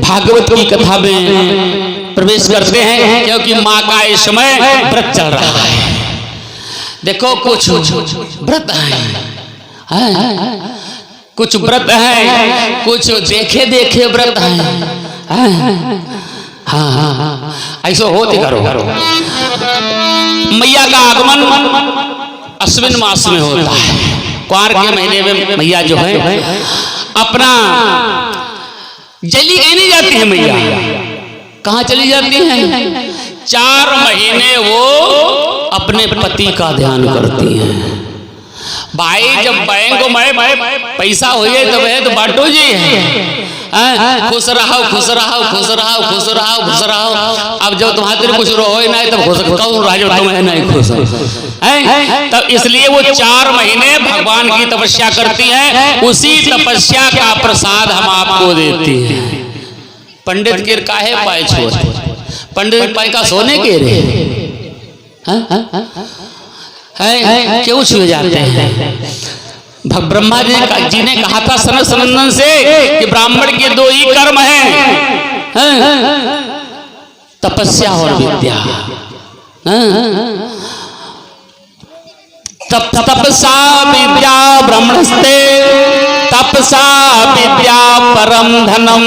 भागवत की कथा में प्रवेश करते हैं, क्योंकि माँ का इस समय व्रत चल रहा है। देखो कुछ व्रत है, कुछ व्रत है, कुछ देखे देखे व्रत है। हाँ, ऐसा होते करो। मैया का आगमन अश्विन मास में होता है। कुआर के महीने में मैया जो है अपना जली नहीं जाती है। मैया कहाँ चली जाती है? 4 महीने वो अपने पति का ध्यान करती हैं। भाई जब बैंक में पैसा हो जाए तो वह तो बांटो जी है, खुश रहो खुश रहो खुश रहो खुश रहो खुश रहो। अब जब तुम्हारे कुछ रहो नहीं तब खुश कौन रहा, जब तुम्हें नहीं खुश है। तब इसलिए वो 4 महीने भगवान की तपस्या करती है। उसी तपस्या का प्रसाद हम आपको देते हैं। पंडित के काहे पाए छोड़, पंडित पाए का सोने के रे है, क्यों छुए जाते हैं? ब्रह्मा जी ने कहा था सनत सनंदन से कि ब्राह्मण के 2 ही कर्म हैं, तपस्या और विद्या। तपसा विद्या ब्रह्मणस्ते, तपसा विद्या परम धनम,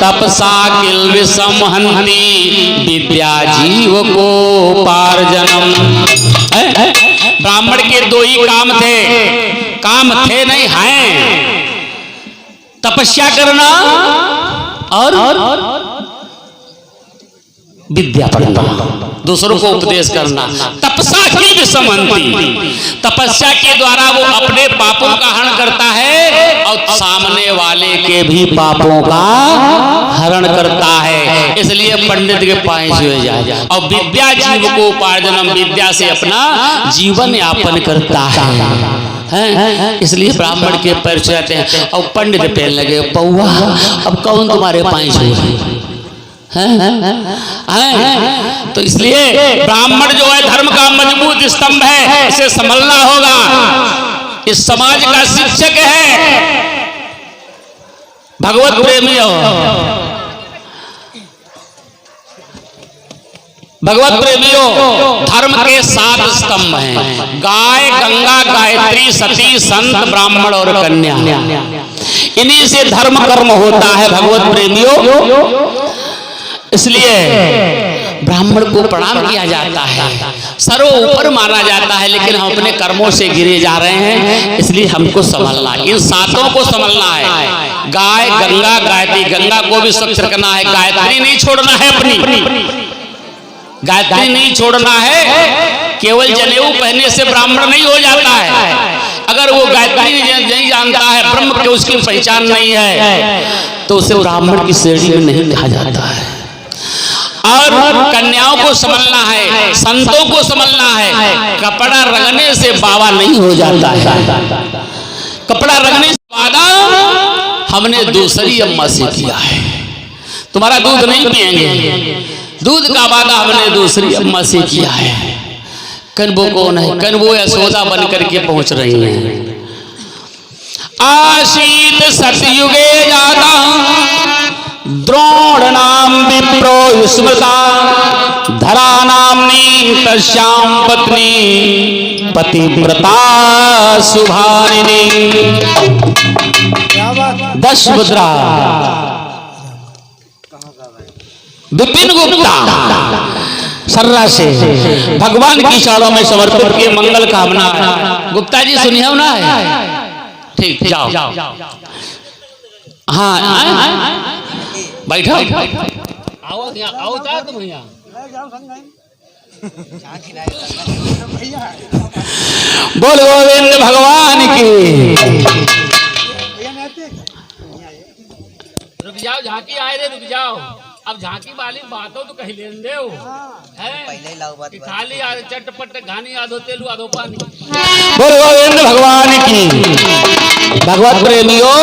तपसा किल विषम हन्ति, विद्या जीव को पार्जनम। ब्राह्मण के 2 ही काम थे नहीं हैं, तपस्या करना और विद्या पढ़ना, दूसरों को उपदेश करना। तपसा किल विषम हन्ति, तपस्या के द्वारा वो अपने पापों का हरण करता है और सामने वाले के भी पापों का हरण करता है। इसलिए पंडित के पाए छुए जाए। और विद्या जीव को उपार्जनम, विद्या से अपना जीवन यापन करता है। इसलिए ब्राह्मण के पैर छुआते हैं और पंडित पैर लगे पौआ। अब कौन तुम्हारे पाए छुए? तो इसलिए ब्राह्मण जो है धर्म का मजबूत स्तंभ है, इसे संभलना होगा। इस समाज का शिक्षक है। भगवत प्रेमियों, धर्म के 7 स्तंभ हैं। गाय, गंगा, गायत्री, सती, संत, ब्राह्मण और कन्या। इन्हीं से धर्म कर्म होता है भगवत प्रेमियों। इसलिए ब्राह्मण को प्रणाम किया जाता है, सर्व ऊपर माना जाता है, लेकिन हम अपने कर्मों से गिरे जा रहे हैं। इसलिए हमको संभलना, इन 7 को संभलना है। गाय, गंगा, गायत्री, गंगा को भी स्वच्छ रखना है। गायत्री नहीं छोड़ना है, अपनी गायत्री नहीं छोड़ना है। केवल जनेऊ पहनने से ब्राह्मण नहीं हो जाता है। अगर वो गायत्री नहीं जानता है, ब्रह्म की उसकी पहचान नहीं है, तो उसे ब्राह्मण की श्रेणी में नहीं कहा जाता है। और कन्याओं को संभलना है, संतों को संभलना है। कपड़ा रंगने से बाबा नहीं हो जाता है। कपड़ा रंगने से वादा हमने दूसरी अम्मा से किया है। तुम्हारा दूध नहीं पिएंगे, दूध का वादा हमने दूसरी अम्मा से किया है। कनबो कौन है? कनबो यशोदा बन करके पहुंच रही है। आशीत सतयुगे जाता द्रोण नाम विप्रो स्मृता, धरा नामनी तस्याम पत्नी पतिव्रता शुभानिनी। 10 मुद्रा। विपिन गुप्ता सर्रा से भगवान की चरणों में समर्पित के मंगल कामना। गुप्ता जी सुनिए ना है? ठीक, जाओ। हाँ, बैठो। आओ तुम यहाँ। बोल गोविंद भगवान की। रुक जाओ, झांकी आए रे, रुक जाओ। अब झांकी वाली बातों तो कहीं लेन दे खाली चटपट घानी आधो तेलू आधो पानी। बोल गोविंद भगवान की। भगवत प्रेमियों,